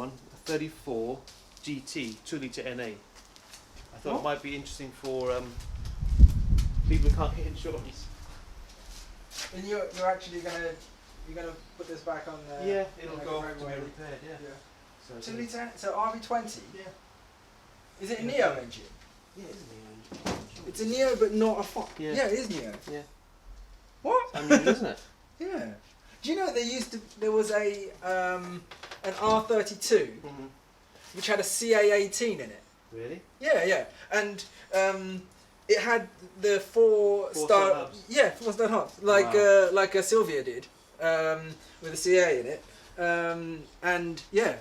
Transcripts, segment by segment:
one, a 34 GT 2-litre NA. I thought it might be interesting for people who can't get insurance. And you're actually gonna put this back on? Yeah, it'll go to be repaired. Yeah. So 2-litre, so RB20. Yeah. Is it a Neo engine? Yeah, it is a Neo engine. It's a Neo, but not a Fox. Yeah. Yeah, it is Neo. Yeah. What? I mean, isn't it? Yeah. Do you know there was an R32 which had a CA18 in it? Really? Yeah. And it had the four-star hubs. Yeah, 4-star hubs, like a Sylvia did, with a CA in it. And yeah,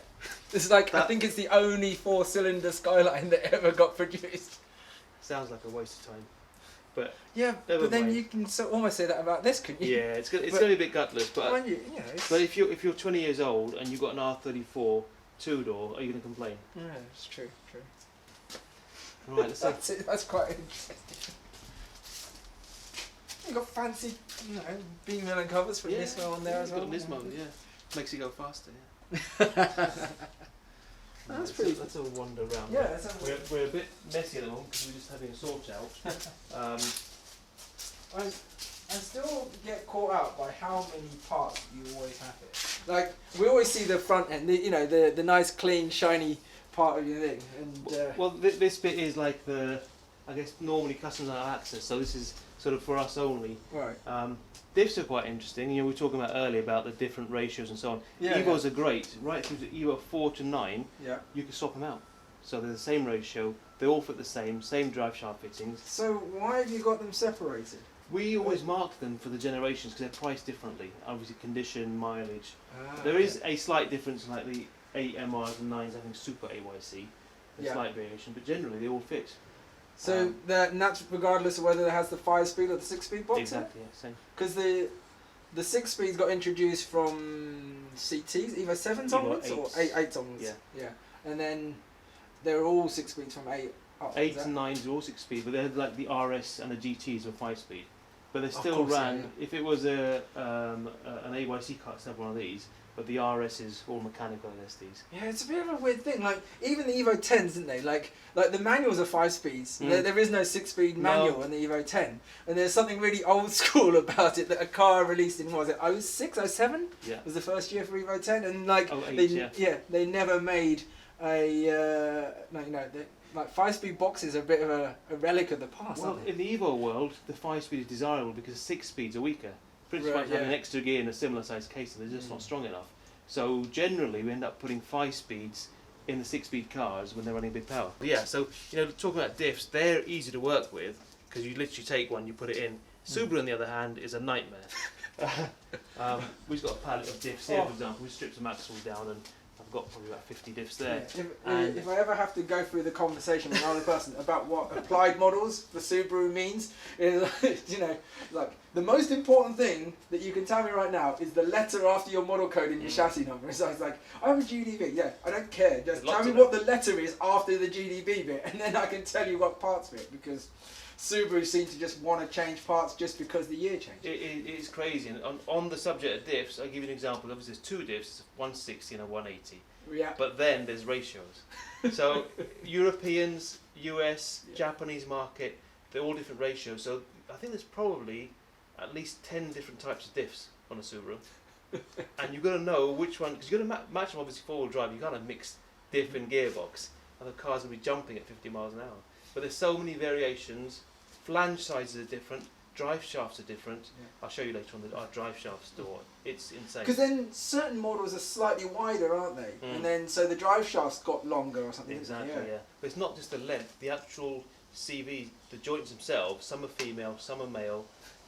it's like I think it's the only 4-cylinder Skyline that ever got produced. Sounds like a waste of time. But yeah, but then you can almost say that about this, couldn't you? Yeah, it's going to be a bit gutless, but but if you're 20 years old and you've got an R34 2-door, are you going to complain? Yeah, it's true. Right, let's see. That's quite interesting. You got fancy, beam mill and covers from Nismo on there as well. Got Nismo, yeah, makes it go faster. Yeah. That's pretty. Let's all wander around. Yeah, we're a bit messy at the moment because we're just having a sort out. I still get caught out by how many parts you always have it. Like we always see the front end, the nice, clean, shiny part of your thing. And well, this bit is like I guess normally customers don't have access, so this is sort of for us only. Right. Diffs are quite interesting. We were talking about earlier about the different ratios and so on. Yeah, Evos are great. Right through to Evo 4 to 9, you can swap them out. So they're the same ratio. They all fit the same drive shaft fittings. So why have you got them separated? We always mark them for the generations because they're priced differently. Obviously, condition, mileage. There is a slight difference, like the 8 MRs and 9s having Super AYC. A slight variation, but generally they all fit. So that's regardless of whether it has the 5-speed or the 6-speed box. Exactly, yeah, same. Because the 6-speeds got introduced from CTs, either 7s onwards or 8s onwards. Yeah. And then they're all 6-speeds from 8 up. 8s and 9s are all 6-speed, but they're like the RS and the GTs were 5-speed. But they still ran. If it was an AYC car, it's not one of these. But the RS is all mechanical LSDs. Yeah, it's a bit of a weird thing. Like even the Evo 10s, didn't they? Like the manuals are 5-speeds. There is no 6-speed manual in the Evo 10, and there's something really old school about it. That a car released in 06, 07? Yeah. Was the first year for Evo 10, and like 08, they never made a like 5-speed boxes are a bit of a relic of the past. Well, in the Evo world, the 5-speed is desirable because 6-speeds are weaker. Principally, have an extra gear in a similar size case, so they're just not strong enough. So generally, we end up putting 5-speeds in the 6-speed cars when they're running big power. But yeah, so talking about diffs, they're easy to work with because you literally take one, you put it in. Subaru, on the other hand, is a nightmare. We've got a pallet of diffs here, for example. We stripped some axles down, and I've got probably about 50 diffs there. Yeah. If I ever have to go through the conversation with another person about what applied models for Subaru means, is like the most important thing that you can tell me right now is the letter after your model code in your chassis number. So it's like, I have a GDB, I don't care, just tell me what the letter is after the GDB bit, and then I can tell you what parts fit, because Subaru seem to just want to change parts just because the year changed. It is crazy. And on the subject of diffs, I'll give you an example. Obviously, there's 2 diffs, 160 and a 180. Yeah. But then there's ratios. So Europeans, US, Japanese market, they're all different ratios. So I think there's probably at least 10 different types of diffs on a Subaru. And you've got to know which one, because you've got to match them obviously forward drive. You've got to mix diff and gearbox. And the car's will be jumping at 50 miles an hour. But there's so many variations. Flange sizes are different. Drive shafts are different. I'll show you later on our drive shaft store. It's insane. Because then certain models are slightly wider, aren't they? And then so the drive shafts got longer or something. Exactly, yeah. But it's not just the length. The actual CV, the joints themselves, some are female, some are male,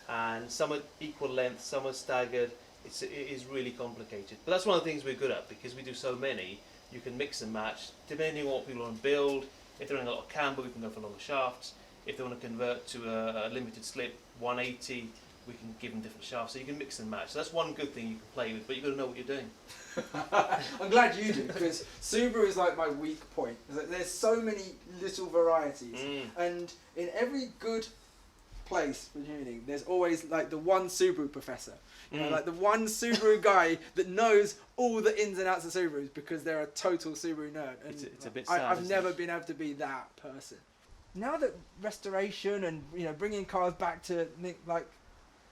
and some are equal length, some are staggered. It is really complicated. But that's one of the things we're good at, because we do so many. You can mix and match depending on what people want to build. If they're in a lot of camber, we can go for longer shafts. If they want to convert to a limited slip 180, we can give them different shafts. So you can mix and match. So that's one good thing you can play with, but you've got to know what you're doing. I'm glad you do, because Subaru is like my weak point. There's so many little varieties, and in every good place for tuning, there's always like the one Subaru professor. You know, Mm. like the one Subaru guy that knows all the ins and outs of Subarus because they're a total Subaru nerd. And It's a bit sad, I've isn't never it? been able to be that person. Now that restoration and bringing cars back to like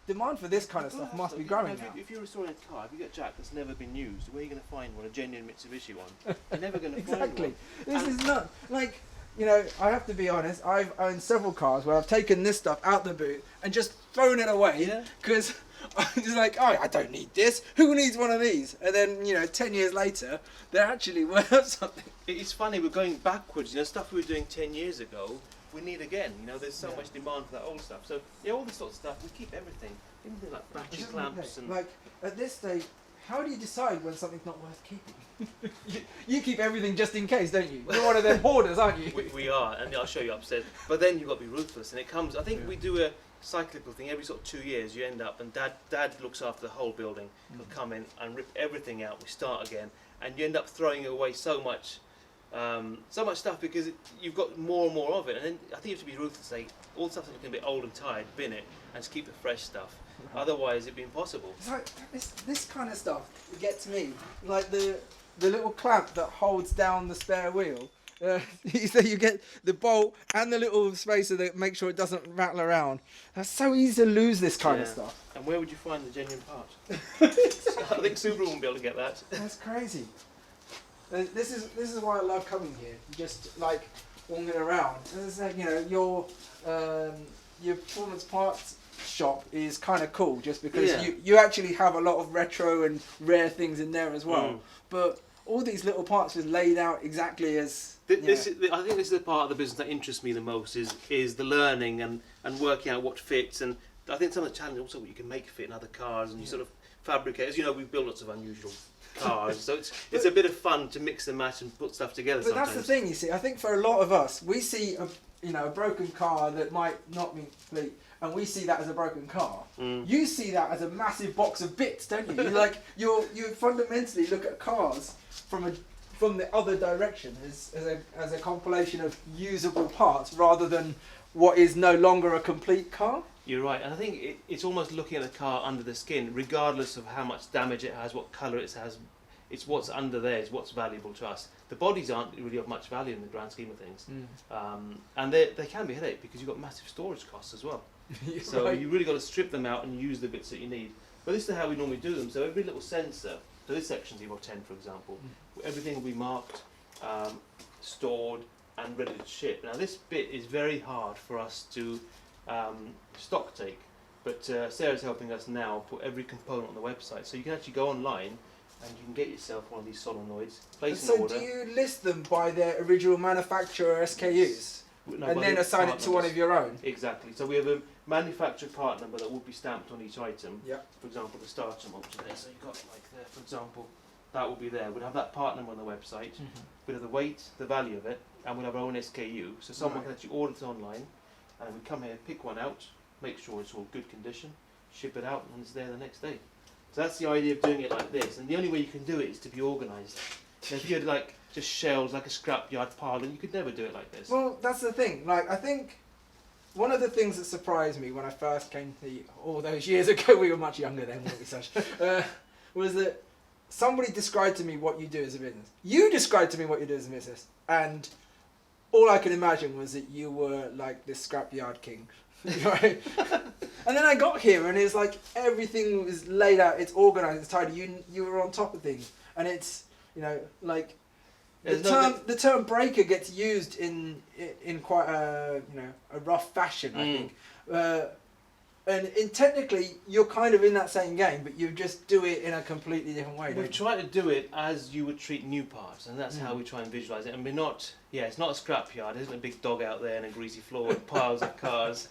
demand for this kind of stuff must be growing now. If you're restoring a car, if you get a Jack that's never been used, where are you going to find one? A genuine Mitsubishi one? You're never going to find Exactly. one. This is not like. I have to be honest, I've owned several cars where I've taken this stuff out the boot and just thrown it away Yeah. because I'm just like, oh, I don't need this. Who needs one of these? And then, 10 years later, they're actually worth something. It's funny, we're going backwards. Stuff we were doing 10 years ago, we need again. There's so Yeah. much demand for that old stuff. So, all this sort of stuff, we keep everything. Even things like battery clamps and... Like, at this stage, how do you decide when something's not worth keeping? you keep everything just in case, don't you? You're one of them hoarders, aren't you? We are, and I'll show you upstairs. But then you've got to be ruthless, and it comes... I think we do a cyclical thing every sort of 2 years. You end up, and Dad looks after the whole building. He'll come in and rip everything out. We start again, and you end up throwing away so much stuff because you've got more and more of it. And then I think you have to be ruthless. Say all the stuff that's looking a bit old and tired, bin it, and just keep the fresh stuff. Otherwise, it'd be impossible. It's like this kind of stuff gets me. Like the little clamp that holds down the spare wheel. So you get the bolt and the little spacer that makes sure it doesn't rattle around. That's so easy to lose this kind of stuff. And where would you find the genuine part? I think Subaru won't be able to get that. That's crazy. This is why I love coming here. Just like walking around. And it's like your performance parts shop is kind of cool just because you actually have a lot of retro and rare things in there as well. But all these little parts are laid out exactly as... I think this is the part of the business that interests me the most is the learning and working out what fits. And I think some of the challenge also what you can make fit in other cars and you sort of fabricate. As you know, we've built lots of unusual cars, so it's a bit of fun to mix and match and put stuff together. But sometimes. That's the thing, you see. I think for a lot of us, we see a broken car that might not be complete, and we see that as a broken car. You see that as a massive box of bits, don't you? You fundamentally look at cars from the other direction as a compilation of usable parts rather than what is no longer a complete car. You're right, and I think it's almost looking at the car under the skin, regardless of how much damage it has, what colour it has. It's what's under there is what's valuable to us. The bodies aren't really of much value in the grand scheme of things, and they can be a headache because you've got massive storage costs as well. So right. you really got to strip them out and use the bits that you need. But this is how we normally do them. So every little sensor, so this section's Evo 10 for example, everything will be marked, stored and ready to ship. Now this bit is very hard for us to stock take, but Sarah's helping us now put every component on the website, so you can actually go online and you can get yourself one of these solenoids, place an order. So do you list them by their original manufacturer SKUs? No, And then assign it to one of your own? Exactly. So we have a manufacturer part number that will be stamped on each item. Yeah. For example, the starter motor there. So you've got like there, for example, that will be there. We'll have that part number on the website. We'll have the weight, the value of it, and we'll have our own SKU. So someone can actually order it online, and we come here, pick one out, make sure it's all good condition, ship it out, and it's there the next day. So that's the idea of doing it like this. And the only way you can do it is to be organised. If you had like just shelves, like a scrapyard pile, then you could never do it like this. Well, that's the thing. Like, I think one of the things that surprised me when I first came to all those years ago, we were much younger then, weren't we, Sash? Was that somebody described to me what you do as a business. You described to me what you do as a business, and all I could imagine was that you were like this scrapyard king. Right? And then I got here and it's like everything was laid out, it's organised, it's tidy. You were on top of things, and it's like the term breaker gets used in quite a a rough fashion, I think. And technically you're kind of in that same game, but you just do it in a completely different way. We try to do it as you would treat new parts, and that's how we try and visualise it. And we're not, it's not a scrapyard. There isn't a big dog out there and a greasy floor with piles of cars.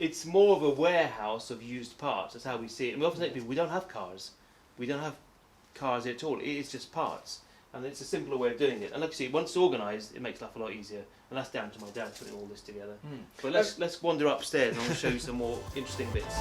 It's more of a warehouse of used parts. That's how we see it. And we often say to people, we don't have cars. We don't have cars here at all. It is just parts. And it's a simpler way of doing it. And like you see, once it's organised, it makes life a lot easier. And that's down to my dad putting all this together. But let's wander upstairs and I'll show you some more interesting bits.